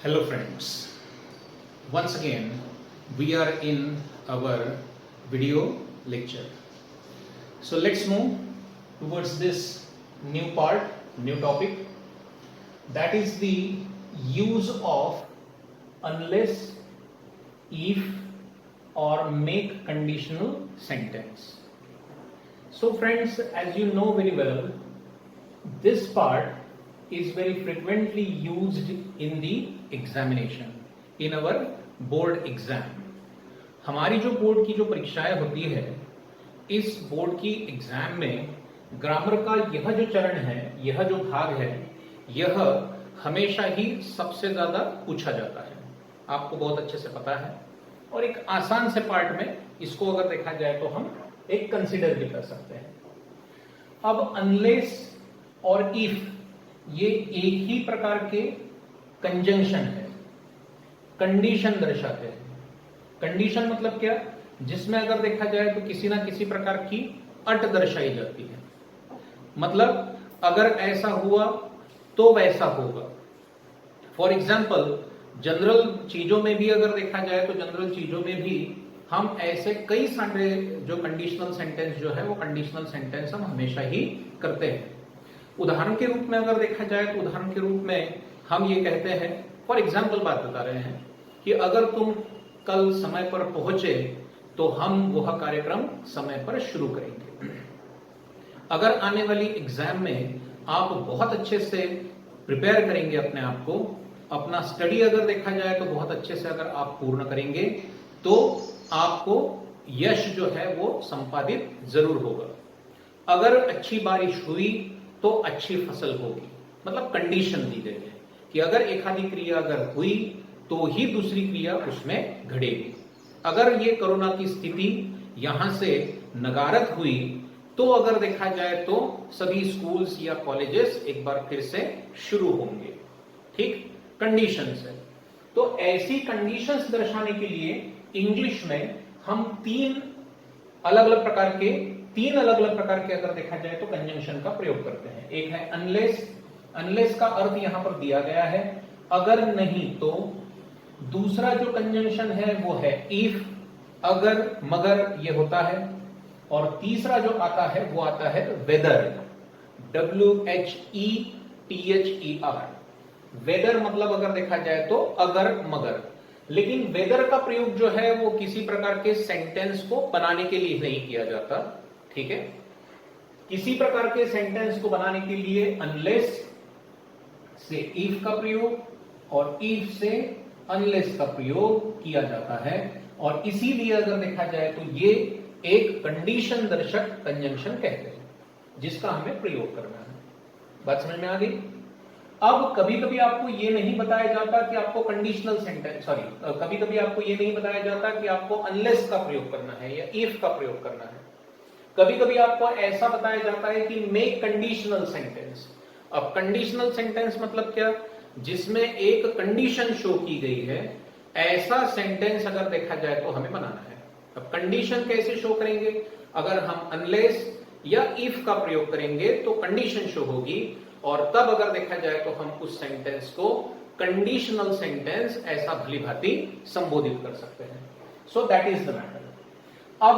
Hello friends, once again we are in our video lecture. So let's move towards this new part, new topic, that is the use of unless, if or make conditional sentence. So friends, as you know very well, this part is very frequently used in the examination, in our board exam. हमारी जो board की जो परीक्षाएं होती है, इस board की exam में ग्रामर का यह जो चरण है, यह जो भाग है, यह हमेशा ही सबसे ज्यादा पूछा जाता है। आपको बहुत अच्छे से पता है और एक आसान से पार्ट में इसको अगर देखा जाए तो हम एक कंसिडर भी कर सकते हैं। अब अनलेस और इफ ये एक ही प्रकार के कंजंक्शन है, कंडीशन दर्शाते हैं। कंडीशन मतलब क्या? जिसमें अगर देखा जाए तो किसी ना किसी प्रकार की अट दर्शाई जाती है। मतलब अगर ऐसा हुआ तो वैसा होगा। फॉर एग्जाम्पल, जनरल चीजों में भी अगर देखा जाए तो जनरल चीजों में भी हम ऐसे कई सारे जो कंडीशनल सेंटेंस जो है वो कंडीशनल सेंटेंस हम हमेशा ही करते हैं। उदाहरण के रूप में अगर देखा जाए तो उदाहरण के रूप में हम ये कहते हैं, फॉर एग्जाम्पल बात बता रहे हैं कि अगर तुम कल समय पर पहुंचे तो हम वह कार्यक्रम समय पर शुरू करेंगे। अगर आने वाली एग्जाम में आप बहुत अच्छे से प्रिपेयर करेंगे अपने आप को, अपना स्टडी अगर देखा जाए तो बहुत अच्छे से अगर आप पूर्ण करेंगे तो आपको यश जो है वो संपादित जरूर होगा। अगर अच्छी बारिश हुई तो अच्छी फसल होगी। मतलब कंडीशन दी गई है कि अगर एक आधी क्रिया अगर हुई तो ही दूसरी क्रिया उसमें घड़ेगी। अगर ये कोरोना की स्थिति यहां से नगारत हुई तो अगर देखा जाए तो सभी स्कूल्स या कॉलेजेस एक बार फिर से शुरू होंगे। ठीक, कंडीशंस है। तो ऐसी कंडीशंस दर्शाने के लिए इंग्लिश में हम तीन अलग अलग प्रकार के अगर देखा जाए तो कंजंक्शन का प्रयोग करते हैं। एक है अनलेस। अनलेस का अर्थ यहां पर दिया गया है अगर नहीं तो। दूसरा जो कंजंक्शन है वो है इफ, अगर मगर ये होता है। और तीसरा जो आता है वो आता है वेदर, WHETHER। वेदर मतलब अगर देखा जाए तो अगर मगर। लेकिन वेदर का प्रयोग जो है वो किसी प्रकार के सेंटेंस को बनाने के लिए नहीं किया जाता। ठीक है, किसी प्रकार के सेंटेंस को बनाने के लिए अनलेस से इफ का प्रयोग और इफ से अनलेस का प्रयोग किया जाता है। और इसीलिए अगर देखा जाए तो ये एक कंडीशन दर्शक कंजंक्शन कहते हैं जिसका हमें प्रयोग करना है। बात समझ में आ गई? अब कभी कभी आपको ये नहीं बताया जाता कि आपको कंडीशनल सेंटेंस कभी कभी आपको ये नहीं बताया जाता कि आपको अनलेस का प्रयोग करना है या इफ का प्रयोग करना है। कभी कभी आपको ऐसा बताया जाता है कि मेक कंडीशनल सेंटेंस। अब कंडीशनल सेंटेंस मतलब क्या? जिसमें एक कंडीशन शो की गई है, ऐसा सेंटेंस अगर देखा जाए तो हमें बनाना है। अब कंडीशन कैसे शो करेंगे? अगर हम अनलेस या इफ का प्रयोग करेंगे तो कंडीशन शो होगी, और तब अगर देखा जाए तो हम उस सेंटेंस को कंडीशनल सेंटेंस ऐसा भली भांति संबोधित कर सकते हैं। So that is the matter. अब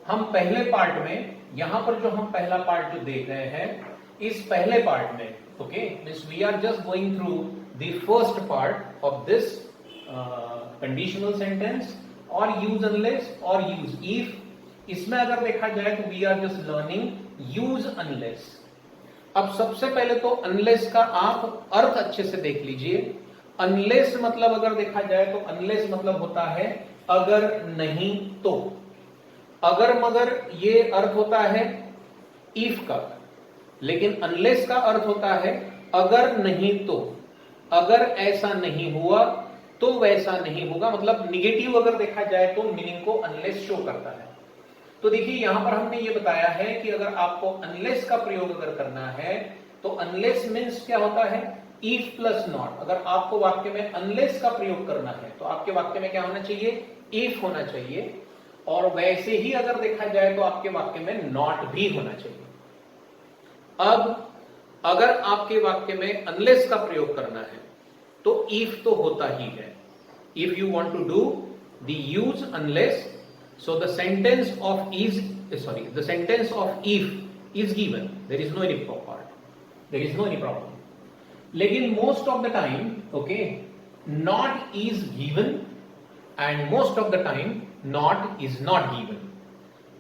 हम पहले पार्ट में, यहां पर जो हम पहला पार्ट जो देख रहे हैं, इस पहले पार्ट में okay means we are just going through the first part of this conditional sentence और यूज अनलेस और यूज इफ। इसमें अगर देखा जाए तो we are just learning use unless. अब सबसे पहले तो अनलेस का आप अर्थ अच्छे से देख लीजिए। अनलेस मतलब अगर देखा जाए तो अनलेस मतलब होता है अगर नहीं तो। अगर मगर ये अर्थ होता है इफ का, लेकिन अनलेस का अर्थ होता है अगर नहीं तो। अगर ऐसा नहीं हुआ तो वैसा नहीं होगा। मतलब निगेटिव अगर देखा जाए तो मीनिंग को अनलेस शो करता है। तो देखिए यहां पर हमने ये बताया है कि अगर आपको अनलेस का प्रयोग अगर करना है तो अनलेस मीन्स क्या होता है? If plus not. अगर आपको वाक्य में अनलेस का प्रयोग करना है तो आपके वाक्य में क्या होना चाहिए? इफ होना चाहिए। और वैसे ही अगर देखा जाए तो आपके वाक्य में नॉट भी होना चाहिए। अब अगर आपके वाक्य में अनलेस का प्रयोग करना है तो if तो होता ही है. If you want to do the use unless, so the sentence of if is given. There is no any part. There is no any problem. लेकिन most of the time, okay, not is given and most of the time not is not given.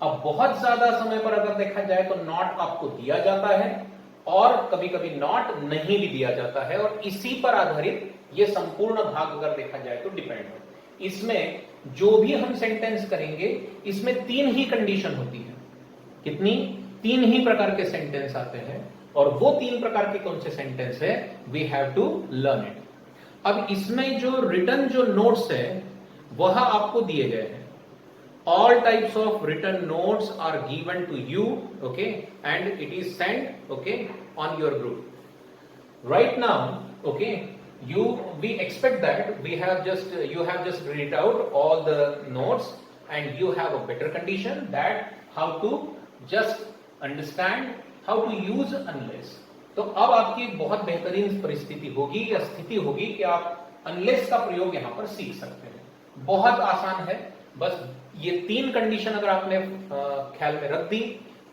अब बहुत ज्यादा समय पर अगर देखा जाए तो not आपको दिया जाता है और कभी कभी not नहीं भी दिया जाता है, और इसी पर आधारित ये संपूर्ण भाग अगर देखा जाए तो डिपेंड है. इसमें जो भी हम सेंटेंस करेंगे इसमें 3 ही कंडीशन होती है. कितनी? 3 ही प्रकार के सेंटेंस आते हैं, और वो 3 प्रकार के कौन से सेंटेंस है, we have to learn it. अब इसमें जो रिटन जो नोट्स है वह आपको दिए गए हैं. All types of written notes are given to you, okay, and it is sent, okay, on your group. Right now, okay, we expect that you have just read out all the notes and you have a better condition that how to just understand how to use unless. तो अब आपकी बहुत बेहतरीन परिस्थिति होगी या स्थिति होगी कि आप unless का प्रयोग यहां पर सीख सकते हैं. बहुत आसान है. बस ये 3 कंडीशन अगर आपने ख्याल में रख दी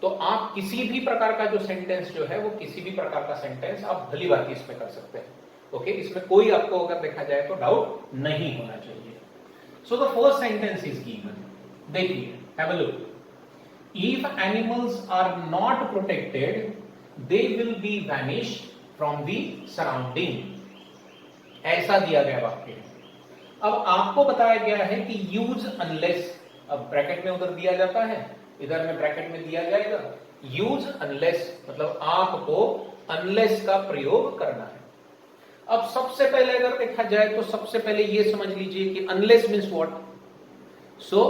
तो आप किसी भी प्रकार का जो सेंटेंस जो है वो किसी भी प्रकार का सेंटेंस आप भली बात इसमें कर सकते हैं. ओके, इसमें कोई आपको अगर देखा जाए तो डाउट नहीं होना चाहिए. So the first sentence is given. देखिए, have a look. If animals are not protected they will be vanished from the surrounding. ऐसा दिया गया वाक्य है. अब आपको बताया गया है कि यूज अनलेस. अब ब्रैकेट में उधर दिया जाता है, इधर में ब्रैकेट में दिया जाएगा यूज अनलेस, मतलब आपको अनलेस का प्रयोग करना है. अब सबसे पहले अगर देखा जाए तो सबसे पहले ये समझ लीजिए कि unless means what. So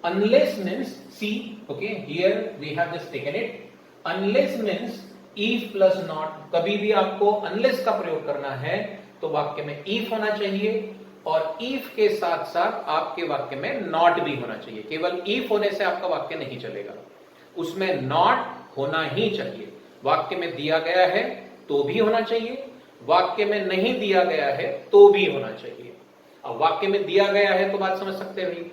unless means see, okay, here we have just taken it. Unless means if plus not. कभी भी आपको अनलेस का प्रयोग करना है तो वाक्य में इफ होना चाहिए, और इफ के साथ साथ आपके वाक्य में नॉट भी होना चाहिए. केवल इफ होने से आपका वाक्य नहीं चलेगा, उसमें नॉट होना ही चाहिए. वाक्य में दिया गया है तो भी होना चाहिए, वाक्य में नहीं दिया गया है तो भी होना चाहिए. अब वाक्य में दिया गया है तो बात समझ सकते हैं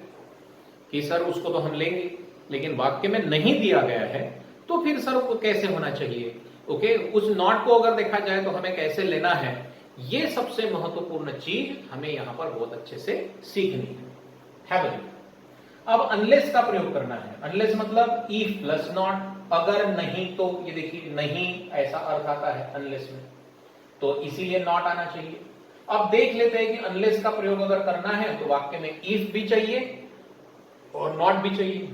कि सर उसको तो हम लेंगे, लेकिन वाक्य में नहीं दिया गया है तो फिर सर वो कैसे होना चाहिए. ओके, उस नॉट को अगर देखा जाए तो हमें कैसे लेना है, ये सबसे महत्वपूर्ण चीज हमें यहां पर बहुत अच्छे से सीखनी है. अब अनलेस का प्रयोग करना है. अनलेस मतलब इफ प्लस नॉट. अगर नहीं तो ये देखिए नहीं ऐसा अर्थ आता है अनलेस में, तो इसीलिए नॉट आना चाहिए. अब देख लेते हैं कि अनलेस का प्रयोग अगर करना है तो वाक्य में इफ भी चाहिए और नॉट भी चाहिए.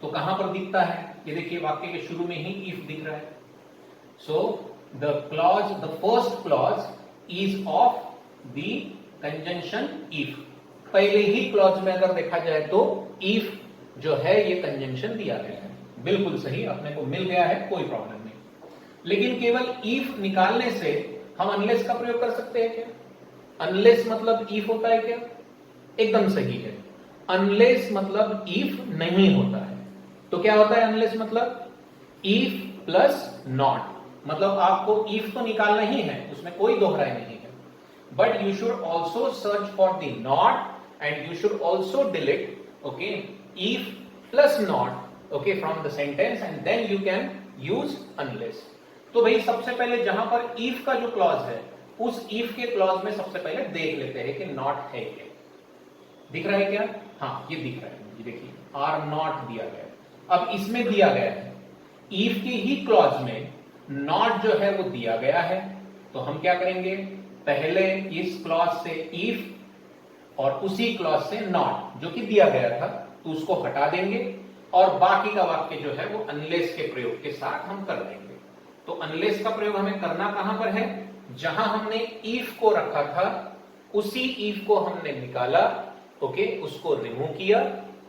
तो कहां पर दिखता है, ये देखिए वाक्य के शुरू में ही इफ दिख रहा है. सो the first clause is of the conjunction if. पहले ही क्लॉज में अगर देखा जाए तो if जो है ये कंजंक्शन दिया गया है. बिल्कुल सही, अपने को मिल गया है, कोई प्रॉब्लम नहीं. लेकिन केवल if निकालने से हम अनलेस का प्रयोग कर सकते हैं क्या? अनलेस मतलब if होता है क्या? एकदम सही है. अनलेस मतलब if नहीं होता है. तो क्या होता है अनलेस मतलब? if plus not. मतलब आपको if तो निकालना ही है, उसमें कोई दोहराई नहीं है, but you should also search for the not and you should also delete okay if plus not okay from the sentence and then you can use unless. तो भाई सबसे पहले जहां पर if का जो क्लॉज है उस if के क्लॉज में सबसे पहले देख लेते हैं कि नॉट है क्या. दिख रहा है क्या? हाँ, ये दिख रहा है. ये देखिए आर नॉट दिया गया है. अब इसमें दिया गया है if के ही क्लॉज में नॉट जो है वो दिया गया है, तो हम क्या करेंगे, पहले इस क्लॉज से इफ और उसी क्लॉज से नॉट जो कि दिया गया था तो उसको हटा देंगे और बाकी का वाक्य जो है वो अनलेस के प्रयोग के साथ हम कर देंगे. तो अनलेस का प्रयोग हमें करना कहां पर है, जहां हमने इफ को रखा था उसी इफ को हमने निकाला, ओके, उसको रिमूव किया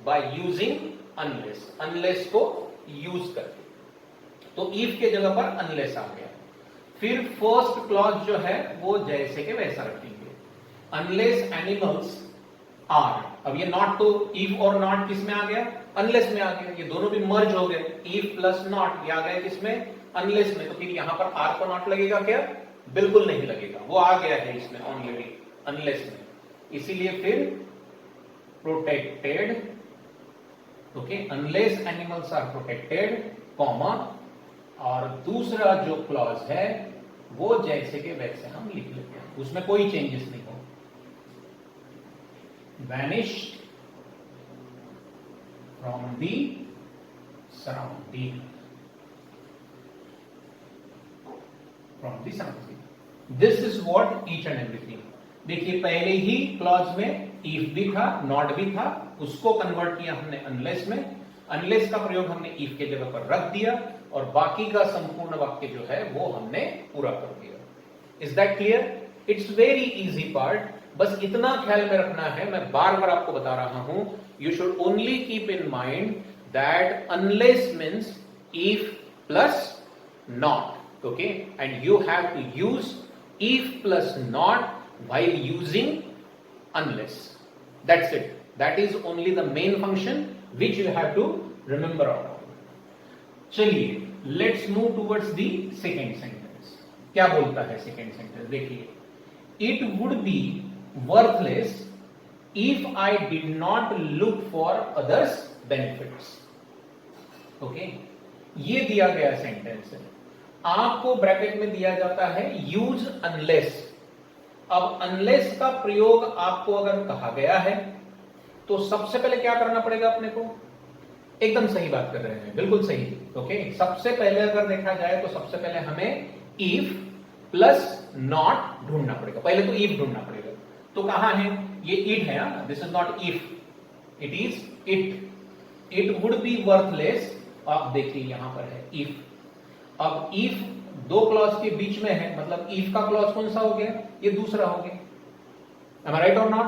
बाय यूजिंग अनलेस. अनलेस को यूज करके तो इफ के जगह पर अनलेस आ गया. फिर फर्स्ट क्लॉज जो है वो जैसे के वैसा रखेंगे. Unless animals are. अब ये नॉट तो इफ और नॉट किस में आ गया, अनलेस में आ गया. ये दोनों भी मर्ज हो गए. इफ प्लस नॉट ये आ गया किसमें, अनलेस में. तो फिर यहां पर आर को नॉट लगेगा क्या, बिल्कुल नहीं लगेगा, वो आ गया है इसमें ऑलरेडी. अनलेस में, इसीलिए फिर protected, okay, unless animals are protected, comma, और दूसरा जो क्लॉज है वो जैसे के वैसे हम लिख लेते हैं, उसमें कोई चेंजेस नहीं हो। Vanish from the surrounding, from the surrounding, this is what each and everything. देखिए पहले ही क्लॉज में इफ भी था, नॉट भी था, उसको कन्वर्ट किया हमने अनलेस में, अनलेस का प्रयोग हमने इफ के जगह पर रख दिया, और बाकी का संपूर्ण वाक्य जो है वो हमने पूरा कर दिया। Is that clear? It's very easy part, बस इतना ख्याल में रखना है, मैं बार बार आपको बता रहा हूं, you should only keep in mind that unless means if plus not, okay, and you have to use if plus not while using unless. That's it. That is only the main function which you have to remember about. चलिए, let's move towards the second sentence. क्या बोलता है second sentence? देखिए, it would be worthless if I did not look for others' benefits. Okay? ये दिया गया sentence है, आपको ब्रैकेट में दिया जाता है use unless। अब अनलेस का प्रयोग आपको अगर कहा गया है तो सबसे पहले क्या करना पड़ेगा अपने को? एकदम सही बात कर रहे हैं, बिल्कुल सही, ओके। सबसे पहले अगर देखा जाए तो सबसे पहले हमें इफ प्लस नॉट ढूंढना पड़ेगा, पहले तो इफ ढूंढना पड़ेगा। तो कहां है ये? इट है, this is not if, it is it. It would be worthless, आप देखिए यहां पर है इफ। अब इफ दो क्लॉज के बीच में है, मतलब इफ का क्लॉज कौन सा हो गया? ये दूसरा हो गया। Am I right or not?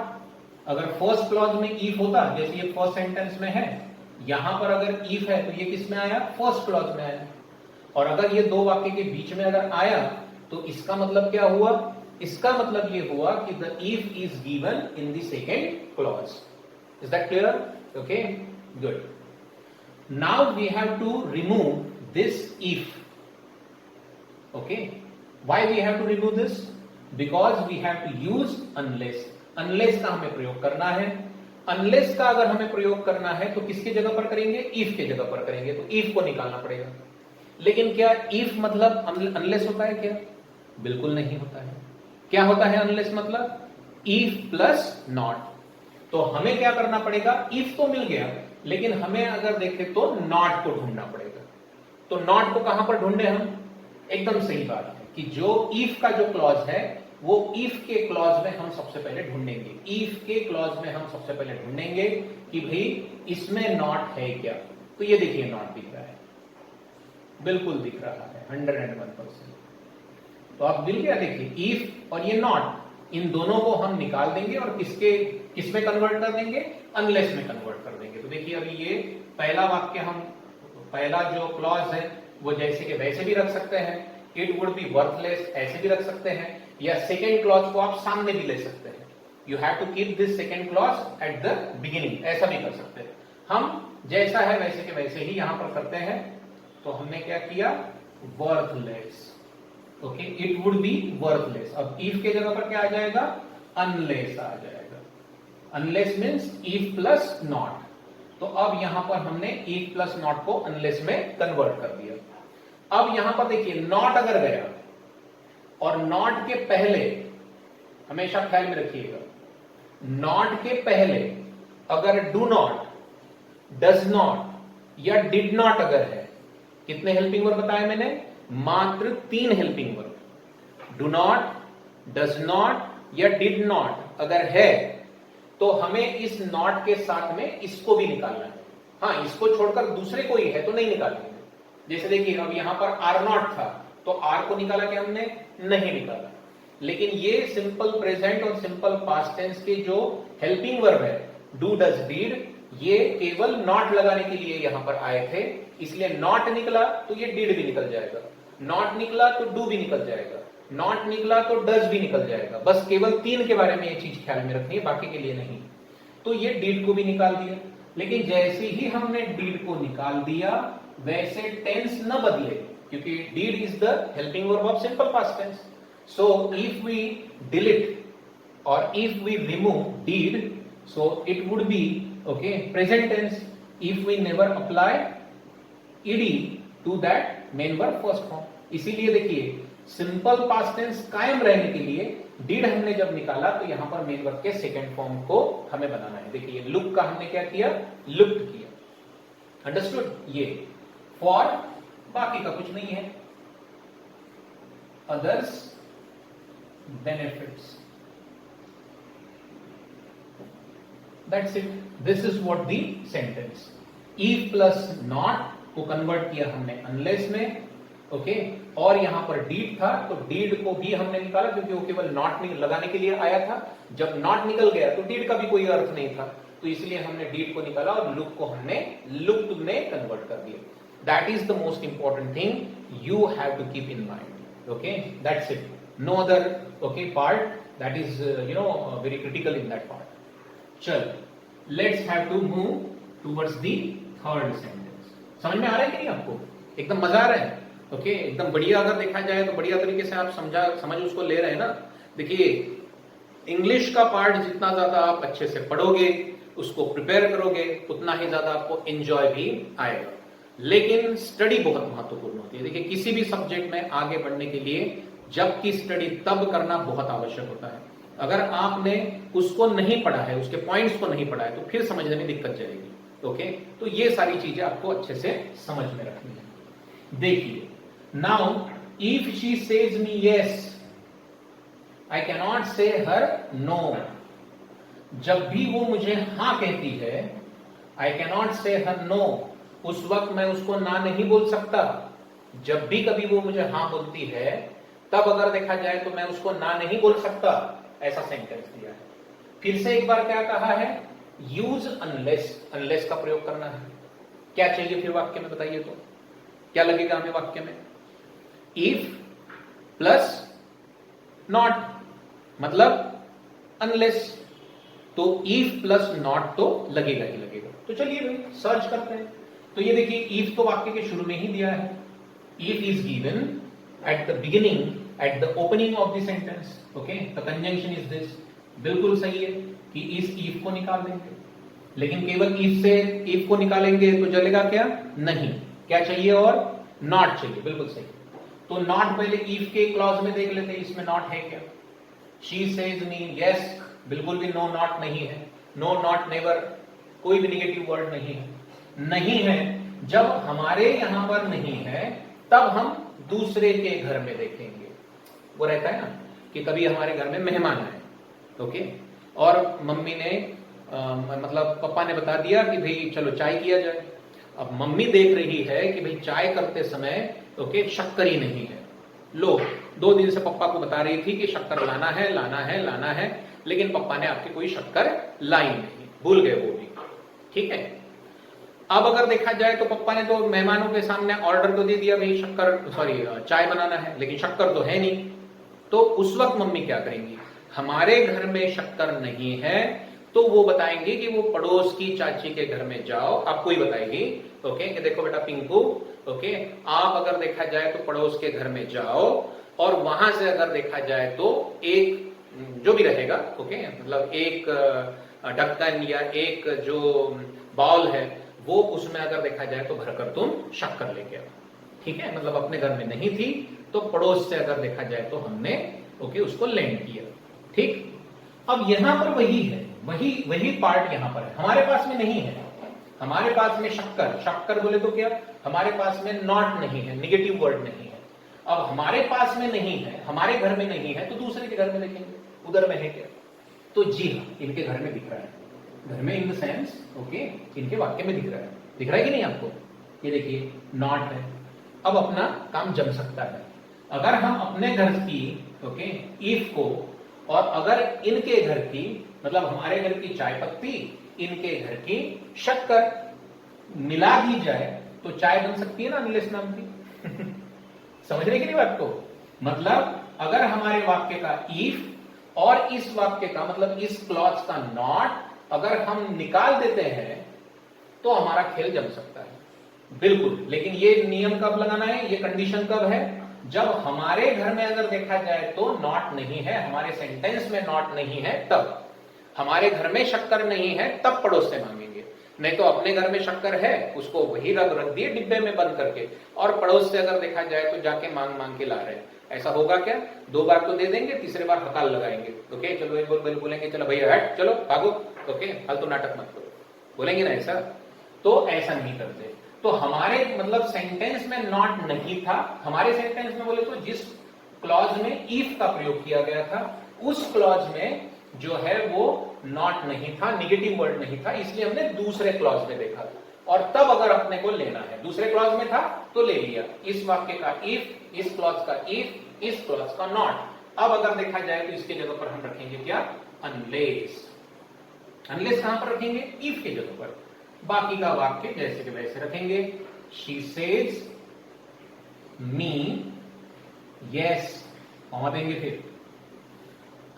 अगर फर्स्ट क्लॉज में इफ होता, जैसे ये फर्स्ट सेंटेंस में है, यहां पर अगर इफ है तो ये किस में आया? फर्स्ट क्लॉज में आया। और अगर ये दो वाक्य के बीच में अगर आया तो इसका मतलब क्या हुआ? इसका मतलब ये हुआ कि the if is given in the second clause. Is that clear? Okay, good. Now we have to remove this if. Okay, why we have to remove this? Because we have to use unless. Unless का हमें प्रयोग करना है। Unless का अगर हमें प्रयोग करना है तो किसके जगह पर करेंगे? if के जगह पर करेंगे, तो if को निकालना पड़ेगा। लेकिन क्या if मतलब unless होता है क्या? बिल्कुल नहीं होता है। क्या होता है unless मतलब? if plus not। तो हमें क्या करना पड़ेगा? if तो मिल गया, लेकिन हमें अगर देखें तो not को ढूंढना पड़ेगा। तो not को कहां पर ढूंढे हम? एकदम सही बात है कि जो if का जो क्लॉज है वो if के क्लॉज में हम सबसे पहले ढूंढेंगे। if के क्लॉज में हम सबसे पहले ढूंढेंगे कि भाई इसमें नॉट है क्या। तो ये देखिए नॉट दिख रहा है, बिल्कुल दिख रहा है 101%। तो आप मिल गया, देखिए if और ये नॉट, इन दोनों को हम निकाल देंगे और किसमें कन्वर्ट कर देंगे? अनलेस में कन्वर्ट कर देंगे। तो देखिए अभी ये पहला वाक्य हम, पहला जो क्लॉज है वो जैसे कि वैसे भी रख सकते हैं, इट वुड बी वर्थलेस ऐसे भी रख सकते हैं, या सेकेंड क्लॉज को आप सामने भी ले सकते हैं। You have to keep this second clause at the beginning, ऐसा भी कर सकते हैं। हम जैसा है वैसे के वैसे ही यहां पर करते हैं। तो हमने क्या किया? Worthless, okay, it would be worthless. अब इफ के जगह पर क्या आ जाएगा? अनलेस आ जाएगा। Unless means if plus not. तो अब यहां पर हमने इफ प्लस नॉट को अनलेस में कन्वर्ट कर दिया। अब यहां पर देखिए नॉट अगर गया और नॉट के पहले, हमेशा ख्याल में रखिएगा, नॉट के पहले अगर डू नॉट, डज नॉट या डिड नॉट अगर है, कितने हेल्पिंग वर्ब बताए मैंने? मात्र 3 helping verb. Do not, does not या डिड नॉट अगर है तो हमें इस नॉट के साथ में इसको भी निकालना है। हाँ, इसको छोड़कर दूसरे कोई है तो नहीं निकालेंगे। जैसे देखिए अब यहां पर आर नॉट था तो आर को निकाला क्या हमने? नहीं निकाला। लेकिन ये सिंपल प्रेजेंट और सिंपल पास्ट टेंस के जो हेल्पिंग वर्ब है, डू, डज, डिड, ये केवल नॉट लगाने के लिए यहां पर आए थे, इसलिए नॉट निकला तो ये डिड भी निकल जाएगा, नॉट निकला तो डू भी निकल जाएगा, नॉट निकला तो डज भी निकल जाएगा। बस केवल 3 के बारे में ये चीज ख्याल में रखनी है, बाकी के लिए नहीं। तो ये डिड को भी निकाल दिया, लेकिन जैसे ही हमने डिड को निकाल दिया वैसे टेंस न बदले, क्योंकि did is the helping verb of simple past tense. So if we delete or if we remove did, so it would be okay present tense if we never apply ed to that main verb first form. इसीलिए देखिए simple past tense कायम रहने के लिए did हमने जब निकाला तो यहां पर मेन वर्ब के सेकेंड फॉर्म को हमें बनाना है. देखिए लुक का हमने क्या किया, लुक्ड किया. अंडरस्टूड. ये फॉर बाकी का कुछ नहीं है. Others benefits, that's it. This is what the sentence. If plus not को कन्वर्ट किया हमने अनलेस में. ओके और यहां पर डीड था तो डीड को भी हमने निकाला क्योंकि वो केवल नॉट लगाने के लिए आया था. जब नॉट निकल गया तो डीड का भी कोई अर्थ नहीं था, तो इसलिए हमने डीड को निकाला और लुक को हमने लुक्ड में कन्वर्ट कर दिया. That is the most important thing you have to keep in mind. Okay that's it. No other okay part that is very critical in that part. चल let's have to move towards the third sentence. समझ में आ रहा है कि नहीं आपको? एकदम मजा आ रहा है. ओके एकदम बढ़िया. अगर देखा जाए तो बढ़िया तरीके से आप समझ उसको ले रहे हैं ना. देखिए इंग्लिश का पार्ट जितना ज्यादा आप अच्छे से पढ़ोगे, उसको प्रिपेयर करोगे, उतना ही ज्यादा आपको एंजॉय भी आएगा. लेकिन स्टडी बहुत महत्वपूर्ण होती है. देखिए किसी भी सब्जेक्ट में आगे बढ़ने के लिए जबकि स्टडी तब करना बहुत आवश्यक होता है. अगर आपने उसको नहीं पढ़ा है, उसके पॉइंट्स को नहीं पढ़ा है, तो फिर समझने में दिक्कत जाएगी. ओके तो ये सारी चीजें आपको अच्छे से समझ में रखनी है. देखिए now if she says me yes, I cannot say her no. जब भी वो मुझे हां कहती है I cannot say her no, उस वक्त मैं उसको ना नहीं बोल सकता. जब भी कभी वो मुझे हां बोलती है तब अगर देखा जाए तो मैं उसको ना नहीं बोल सकता. ऐसा सेंटेंस दिया है. फिर से एक बार क्या कहा है, यूज अनलेस. अनलेस का प्रयोग करना है. क्या चाहिए फिर वाक्य में बताइए तो क्या लगेगा हमें वाक्य में? इफ प्लस नॉट मतलब अनलेस. तो इफ प्लस नॉट तो लगेगा ही लगेगा. तो चलिए भाई सर्च करते हैं. तो ये देखिए इफ तो वाक्य के शुरू में ही दिया है. If is given at the beginning, at the opening of the sentence. Okay the conjunction is this. बिल्कुल सही है कि इस इफ को निकाल देंगे. लेकिन केवल इफ से इफ को निकालेंगे तो चलेगा क्या? नहीं. क्या चाहिए? और नॉट चाहिए. बिल्कुल सही. तो नॉट पहले इफ के क्लॉज में देख लेते हैं, इसमें नॉट है क्या? शी सेज मी यस, बिल्कुल भी नो नॉट नहीं है. नो नॉट नेवर, कोई भी निगेटिव वर्ड नहीं है. नहीं है. जब हमारे यहां पर नहीं है तब हम दूसरे के घर में देखेंगे. वो रहता है ना कि कभी हमारे घर में मेहमान आए. ओके और मम्मी ने मतलब पापा ने बता दिया कि भाई चलो चाय किया जाए. अब मम्मी देख रही है कि भाई चाय करते समय ओके शक्कर ही नहीं है. लो 2 दिन से पप्पा को बता रही थी कि शक्कर लाना है लाना है लाना है, लेकिन पप्पा ने आपकी कोई शक्कर लाई नहीं, भूल गए वो भी. ठीक है. अब अगर देखा जाए तो पप्पा ने तो मेहमानों के सामने ऑर्डर तो दे दिया भाई शक्कर चाय बनाना है, लेकिन शक्कर तो है नहीं. तो उस वक्त मम्मी क्या करेंगी? हमारे घर में शक्कर नहीं है तो वो बताएंगे कि वो पड़ोस की चाची के घर में जाओ. आपको ही बताएगी. ओके कि देखो बेटा पिंकू, ओके आप अगर देखा जाए तो पड़ोस के घर में जाओ और वहां से अगर देखा जाए तो एक जो भी रहेगा ओके मतलब एक ढक्कन या एक जो बाउल है वो उसमें अगर देखा जाए तो भरकर तुम शक्कर लेके आओ. ठीक है. मतलब अपने घर में नहीं थी तो पड़ोस से अगर देखा जाए तो हमने ओके उसको लेंड किया. ठीक. अब यहां पर वही है, वही पार्ट यहां पर है. हमारे पास में नहीं है. हमारे पास में शक्कर बोले तो क्या? हमारे पास में नॉट नहीं है, निगेटिव वर्ड नहीं है. अब हमारे पास में नहीं है, हमारे घर में नहीं है तो दूसरे के घर में देखेंगे उधर में है क्या? तो जी हाँ इनके घर में दिख रहा है. घर में इन द सेंस ओके इनके वाक्य में दिख रहा है. दिख रहा है कि नहीं आपको? ये देखिए नॉट है. अब अपना काम जम सकता है. अगर हम अपने घर की ओके इफ को और अगर इनके घर की मतलब हमारे घर की चाय पत्ती, इनके घर की शक्कर मिला दी जाए तो चाय बन सकती है ना अनलेस नाम की. समझ रहे कि नहीं बात को? मतलब अगर हमारे वाक्य का इफ और इस वाक्य का मतलब इस क्लॉज का नॉट अगर हम निकाल देते हैं तो हमारा खेल जम सकता है. बिल्कुल. लेकिन ये नियम कब लगाना है, ये कंडीशन कब है? जब हमारे घर में अगर देखा जाए तो नॉट नहीं है, हमारे सेंटेंस में नॉट नहीं है, तब हमारे घर में शक्कर नहीं है तब पड़ोस से मांगेंगे। नहीं तो अपने घर में शक्कर है, उसको वही रख दिए डिब्बे में बंद करके, और पड़ोस से अगर देखा जाए तो जाके मांग मांग के ला रहे हैं। ऐसा होगा क्या? 2 बार तो दे देंगे, तीसरे बार हकाल लगाएंगे। ओके चलो एक बार बोलेंगे चलो भैया हट चलो भागो, ओके फालतू नाटक मत करो, बोलेंगे ना ऐसा? तो ऐसा नहीं करते। तो हमारे मतलब सेंटेंस में नॉट नहीं था, हमारे सेंटेंस में बोले तो जिस क्लॉज में इफ का प्रयोग किया गया था उस क्लॉज में जो है वो नॉट नहीं था, निगेटिव वर्ड नहीं था, इसलिए हमने दूसरे क्लॉज में देखा था। और तब अगर अपने को लेना है, दूसरे क्लॉज में था तो ले लिया, इस वाक्य का इफ, इस क्लॉज का इफ, इस क्लॉज का नॉट। अब अगर देखा जाए तो इसके जगह पर हम रखेंगे क्या? अनलेस। अनलेस कहां पर रखेंगे? इफ के जगह पर। बाकी का वाक्य जैसे के वैसे रखेंगे। She says me yes, comma देंगे फिर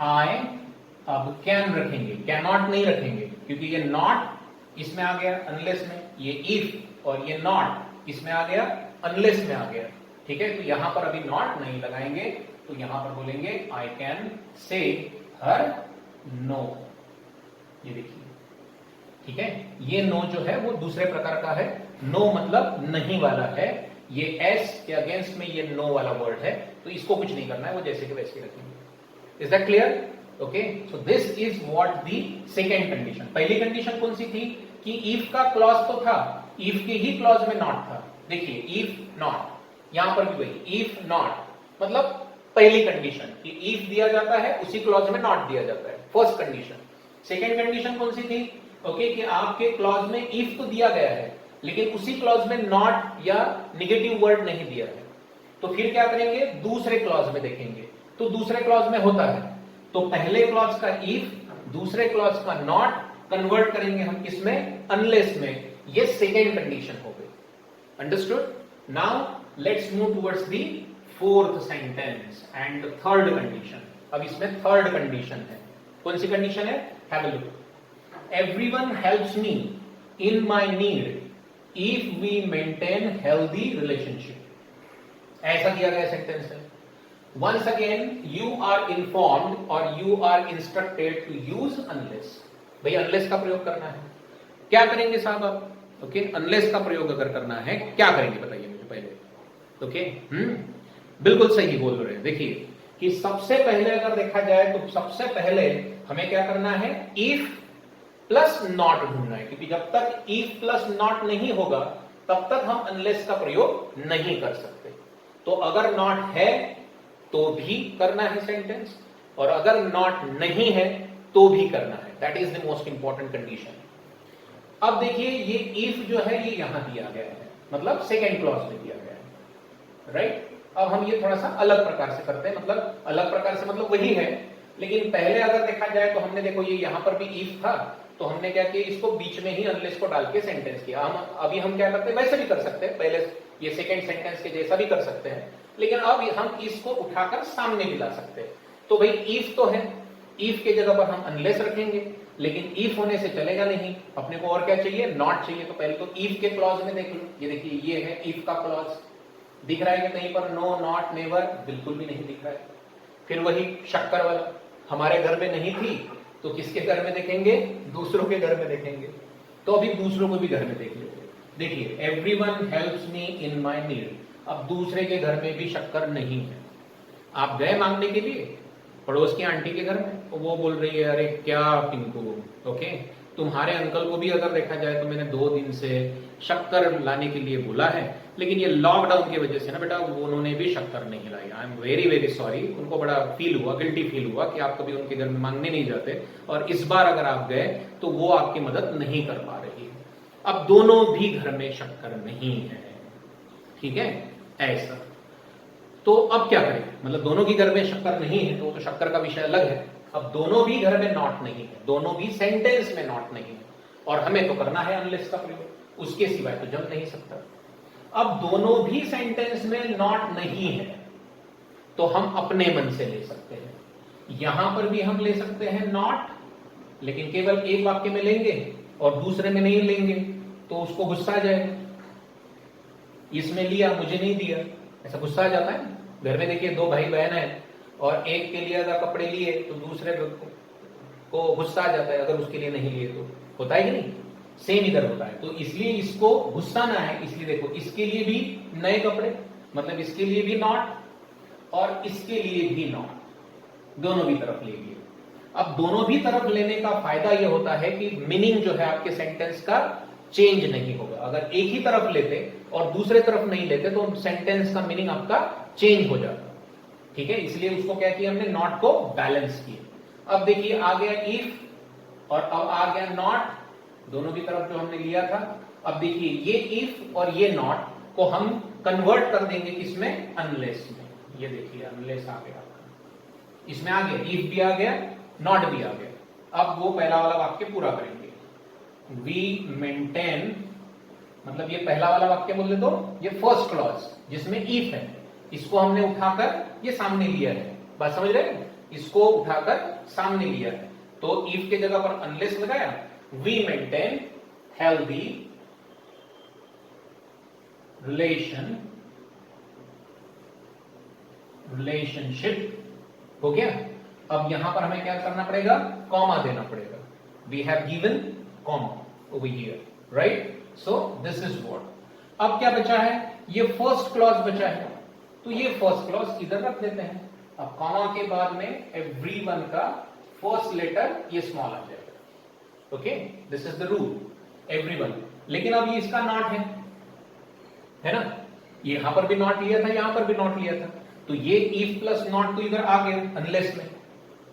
आई, अब कैन रखेंगे, कैन नॉट नहीं रखेंगे क्योंकि ये नॉट इसमें आ गया अनलेस में, ये इफ और ये नॉट इसमें आ गया अनलेस में आ गया। ठीक है, तो यहां पर अभी नॉट नहीं लगाएंगे, तो यहां पर बोलेंगे I can say her no. ये देखिए, ठीक है, ये नो जो है वो दूसरे प्रकार का है। नो मतलब नहीं वाला है, ये एस के अगेंस्ट में ये नो वाला वर्ड है, तो इसको कुछ नहीं करना है, वो जैसे के वैसे रखेंगे। Is that clear? Okay, so this is what the second condition. पहली कंडीशन कौन सी थी कि इफ का क्लॉज तो था, इफ के ही क्लॉज में नॉट था। देखिए इफ नॉट, यहां पर भी वही इफ नॉट मतलब पहली कंडीशन कि इफ दिया जाता है उसी क्लॉज में नॉट दिया जाता है, फर्स्ट कंडीशन। सेकेंड कंडीशन कौन सी थी? ओके, कि आपके क्लॉज में इफ तो दिया गया है लेकिन उसी क्लॉज में नॉट या निगेटिव वर्ड नहीं दिया है, तो फिर क्या करेंगे? दूसरे क्लॉज में देखेंगे, तो दूसरे क्लॉज में होता है, तो पहले क्लॉज का इफ, दूसरे क्लॉज का नॉट कन्वर्ट करेंगे हम किसमें? अनलेस में। ये सेकेंड कंडीशन हो गई। Understood? Now let's move towards the fourth sentence and third condition. अब इसमें थर्ड कंडीशन है, कौन सी कंडीशन है? Have a look. Everyone helps me in my need if we maintain healthy relationship। ऐसा दिया गया सेंटेंस है। Once again, you are informed or you are instructed to use unless। भाई unless का प्रयोग करना है, क्या करेंगे साहब आप? ओके, unless का प्रयोग अगर करना है क्या करेंगे बताइए मुझे पहले। ओके, बिल्कुल सही बोल रहे हैं। देखिए कि सबसे पहले अगर देखा जाए तो सबसे पहले हमें क्या करना है? इफ प्लस नॉट ढूंढना है, क्योंकि जब तक इफ प्लस नॉट नहीं होगा तब तक हम अनलेस का प्रयोग नहीं कर सकते। तो अगर नॉट है तो भी करना है सेंटेंस, और अगर नॉट नहीं है तो भी करना है। That is the most important condition. अब देखिए ये इफ जो है ये यहां दिया गया है, मतलब सेकेंड क्लॉज में दिया गया है, राइट? अब हम ये थोड़ा सा अलग प्रकार से करते हैं, मतलब अलग प्रकार से मतलब वही है, लेकिन पहले अगर देखा जाए तो हमने देखो ये यहां पर भी इफ था, तो हमने क्या किया? इसको बीच में ही अनलेस को डाल के सेंटेंस किया। हम अभी हम क्या करते हैं? वैसे भी कर सकते हैं, पहले ये सेकंड सेंटेंस के जैसा भी कर सकते हैं, लेकिन अब हम इसको उठाकर सामने भी ला सकते हैं। तो भाई इफ तो है, इफ के जगह पर हम अनलेस रखेंगे, लेकिन इफ होने से चलेगा नहीं, अपने को और क्या चाहिए? नॉट चाहिए। तो पहले तो इफ के क्लॉज में देख लो, ये देखिए ये है इफ का क्लॉज, दिख रहा है कि कहीं पर? नो, नॉट, नेवर, बिल्कुल भी नहीं दिख रहा है। फिर वही शक्कर वाला, हमारे घर में नहीं थी तो किसके घर में देखेंगे? दूसरों के घर में देखेंगे। तो अभी दूसरों को भी घर में देख लेते। देखिए everyone helps me in my need, अब दूसरे के घर में भी शक्कर नहीं है। आप गए मांगने के लिए पड़ोस की आंटी के घर में, तो वो बोल रही है अरे क्या पिंकू, ओके तुम्हारे अंकल को भी अगर देखा जाए तो मैंने 2 दिन से शक्कर लाने के लिए बोला है, लेकिन ये लॉकडाउन की वजह से ना बेटा उन्होंने भी शक्कर नहीं लाई। I am very very sorry. उनको बड़ा फील हुआ, गिल्टी फील हुआ कि आप कभी उनके घर में मांगने नहीं जाते, और इस बार अगर आप गए तो वो आपकी मदद नहीं कर पा रही है। अब दोनों भी घर में शक्कर नहीं है, ठीक है ऐसा। तो अब क्या करें? मतलब दोनों की घर में शक्कर नहीं है तो शक्कर का विषय अलग है। अब दोनों भी घर में नॉट नहीं है, दोनों भी सेंटेंस में नॉट नहीं है, और हमें तो करना है अनलेस का प्रयोग, उसके सिवाय तो जम नहीं सकता। अब दोनों भी सेंटेंस में नॉट नहीं है तो हम अपने मन से ले सकते हैं। यहां पर भी हम ले सकते हैं नॉट, लेकिन केवल एक वाक्य में लेंगे और दूसरे में नहीं लेंगे तो उसको गुस्सा आ जाएगा। इसमें लिया मुझे नहीं दिया, ऐसा गुस्सा आ जाता है। घर में देखिए दो भाई बहन है और एक के लिए अगर कपड़े लिए तो दूसरे को गुस्सा आ जाता है अगर उसके लिए नहीं लिए, तो होता है कि नहीं? सेम इधर होता है। तो इसलिए इसको गुस्सा ना है, इसलिए देखो इसके लिए भी नए कपड़े, मतलब इसके लिए भी नॉट और इसके लिए भी नॉट, दोनों भी तरफ ले लिए। अब दोनों भी तरफ लेने का फायदा यह होता है कि मीनिंग जो है आपके सेंटेंस का चेंज नहीं होगा। अगर एक ही तरफ लेते और दूसरे तरफ नहीं लेते तो सेंटेंस का मीनिंग आपका चेंज हो जाता। ठीक है, इसलिए उसको क्या किया हमने, नॉट को बैलेंस किया। अब देखिए आ गया इफ और अब आ गया नॉट, दोनों की तरफ जो हमने लिया था। अब देखिए ये इफ और ये नॉट को हम कन्वर्ट कर देंगे किसमें, अनलेस में। ये देखिए अनलेस आ गया आपका, इसमें आ गया इफ भी आ गया, नॉट भी आ गया। अब वो पहला वाला वाक्य पूरा करेंगे, वी मेंटेन, मतलब ये पहला वाला वाक्य बोल दे तो ये फर्स्ट क्लॉज जिसमें इफ है, इसको हमने उठाकर ये सामने लिया है। बात समझ रहे हैं? इसको उठाकर सामने लिया है, तो इफ के जगह पर अनलेस लगाया, वी मेंटेन हेल्दी रिलेशनशिप हो गया। अब यहां पर हमें क्या करना पड़ेगा, कॉमा देना पड़ेगा। We have given comma over here, right? So this is what. अब क्या बचा है, ये फर्स्ट क्लॉज बचा है, तो ये फर्स्ट क्लॉज इधर रख देते हैं। अब कॉमा के बाद में एवरीवन का फर्स्ट लेटर ये स्मॉल आ जाएगा। Okay, this is the rule, everyone. लेकिन अब ये इसका नॉट है ना, यहां पर भी नॉट लिया था, यहां पर भी नॉट लिया था, तो ये इफ प्लस नॉट तो इधर आ गया अनलेस में,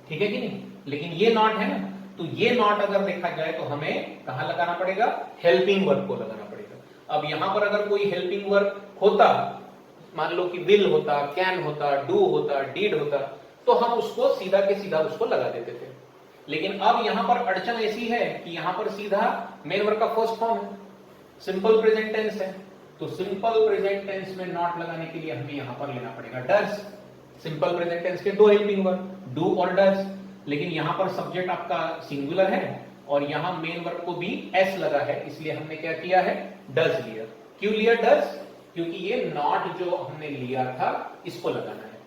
ठीक है कि नहीं? लेकिन ये नॉट है ना, तो ये नॉट अगर देखा जाए तो हमें कहां लगाना पड़ेगा, हेल्पिंग वर्ब को लगाना पड़ेगा। अब यहां पर अगर कोई हेल्पिंग वर्ब होता, मान लो कि विल होता, कैन होता, डू होता, डीड होता, तो हम उसको सीधा के सीधा उसको लगा देते थे। लेकिन अब यहां पर अड़चन ऐसी है कि यहां पर सीधा मेन वर्ब का फर्स्ट फॉर्म है, सिंपल प्रेजेंट टेंस है, तो सिंपल प्रेजेंट टेंस में नॉट लगाने के लिए हमें यहां पर लेना पड़ेगा डज। सिंपल प्रेजेंट टेंस के दो हेल्पिंग वर्ब, डू और डज, लेकिन यहां पर सब्जेक्ट आपका सिंगुलर है और यहां मेन वर्ब को भी एस लगा है, इसलिए हमने क्या किया है, डज लिया। क्यों लिया डज? क्योंकि ये नॉट जो हमने लिया था इसको लगाना है।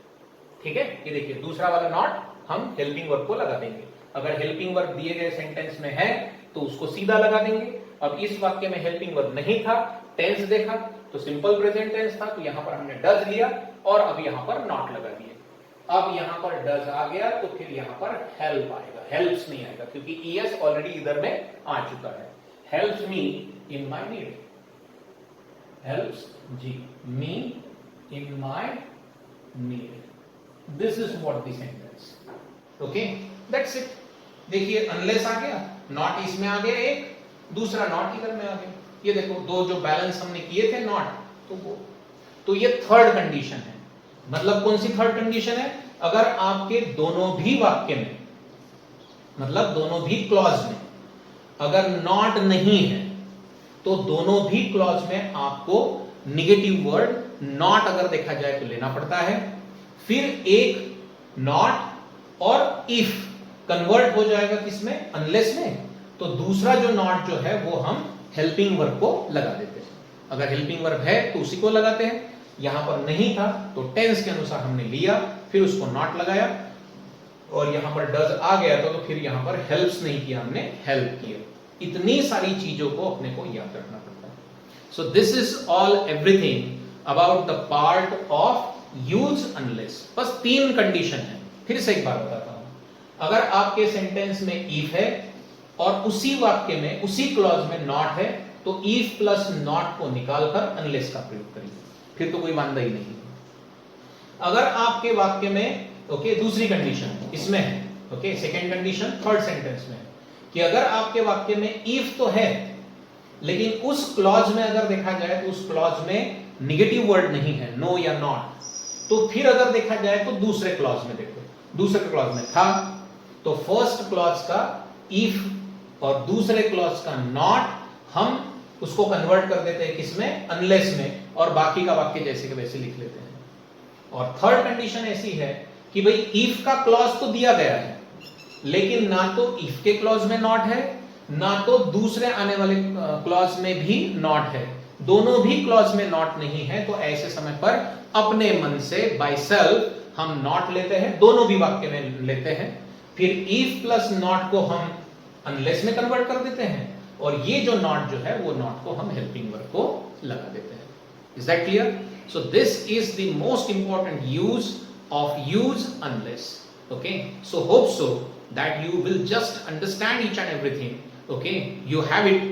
ठीक है, ये देखिए दूसरा वाला नॉट हम हेल्पिंग वर्ब को लगा देंगे। अगर हेल्पिंग वर्ब दिए गए सेंटेंस में है तो उसको सीधा लगा देंगे। अब इस वाक्य में हेल्पिंग वर्ब नहीं था, टेंस देखा तो सिंपल प्रेजेंट टेंस था, तो यहां पर हमने डज लिया और अब यहां पर नॉट लगा दिए। अब यहां पर डज आ गया तो फिर यहां पर हेल्प आएगा, हेल्प्स नहीं आएगा, क्योंकि ईएस ऑलरेडी इधर में आ चुका है। Helps me in my need, helps जी me in my need, this is what the sentence. Okay, that's it. देखिए अनलेस आ गया, नॉट इसमें आ गया एक, दूसरा नॉट इधर में आ गया। ये देखो दो जो बैलेंस हमने किए थे नॉट, तो वो, तो ये थर्ड कंडीशन है। मतलब कौन सी थर्ड कंडीशन है? अगर आपके दोनों भी वाक्य में, मतलब दोनों भी क्लॉज में अगर नॉट नहीं है तो दोनों भी क्लॉज में आपको निगेटिव वर्ड नॉट अगर देखा जाए तो लेना पड़ता है। फिर एक नॉट और इफ कन्वर्ट हो जाएगा किसमें, अनलेस में, तो दूसरा जो नॉट जो है वो हम हेल्पिंग वर्ब को लगा देते हैं। अगर हेल्पिंग वर्ब है तो उसी को लगाते हैं, यहां पर नहीं था तो टेंस के अनुसार हमने लिया, फिर उसको नॉट लगाया और यहां पर डज आ गया तो फिर यहां पर हेल्प्स नहीं किया, हमने हेल्प किया। इतनी सारी चीजों को अपने को याद रखना पड़ता है। सो this is all everything about the part of use unless. बस तीन कंडीशन है, फिर से एक बार बताता हूं। अगर आपके सेंटेंस में इफ है और उसी वाक्य में उसी क्लॉज में नॉट है तो इफ प्लस नॉट को निकालकर अनलेस का प्रयोग करिए, फिर तो कोई वांदा ही नहीं। अगर आपके वाक्य में दूसरी कंडीशन इसमें है, सेकेंड कंडीशन थर्ड सेंटेंस में कि अगर आपके वाक्य में इफ तो है लेकिन उस क्लॉज में अगर देखा जाए तो उस क्लॉज में निगेटिव वर्ड नहीं है, नो या नॉट, तो फिर अगर देखा जाए तो दूसरे क्लॉज में देखो, दूसरे क्लॉज में था तो फर्स्ट क्लॉज का इफ और दूसरे क्लॉज का नॉट हम उसको कन्वर्ट कर देते हैं किसमें, अनलेस में, और बाकी का वाक्य जैसे के वैसे लिख लेते हैं। और थर्ड कंडीशन ऐसी है कि भाई इफ का क्लॉज तो दिया गया है लेकिन ना तो इफ के क्लॉज में नॉट है ना तो दूसरे आने वाले क्लॉज में भी नॉट है, दोनों भी क्लॉज में नॉट नहीं है, तो ऐसे समय पर अपने मन से बाय सेल्फ हम नॉट लेते हैं, दोनों भी वाक्य में लेते हैं। फिर इफ प्लस नॉट को हम अनलेस में कन्वर्ट कर देते हैं, और ये जो नॉट जो है वो नॉट को हम हेल्पिंग वर्ब को लगा देते हैं। Is that clear? So this is the most important use of use unless. Okay, so hope so that you will just understand each and everything. Okay, you have it,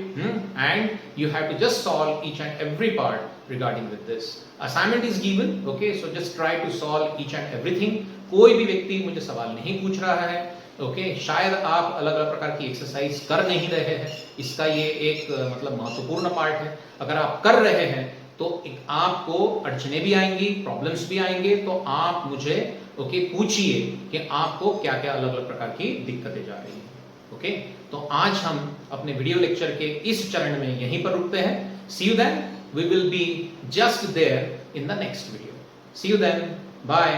and you have to just solve each and every part regarding with this. Assignment is given. Okay, so just try to solve each and everything. कोई भी व्यक्ति मुझे सवाल नहीं पूछ रहा है, okay, शायद आप अलग अलग प्रकार की एक्सरसाइज कर नहीं रहे हैं, इसका ये एक मतलब महत्वपूर्ण पार्ट है। अगर आप कर रहे हैं तो आपको अड़चने भी आएंगी, प्रॉब्लम्स भी आएंगे, तो आप मुझे ओके पूछिए कि आपको क्या क्या अलग अलग प्रकार की दिक्कतें जा रही हैं। ओके, तो आज हम अपने वीडियो लेक्चर के इस चरण में यहीं पर रुकते हैं। See you then, we will be just there in the next video. See you then, bye.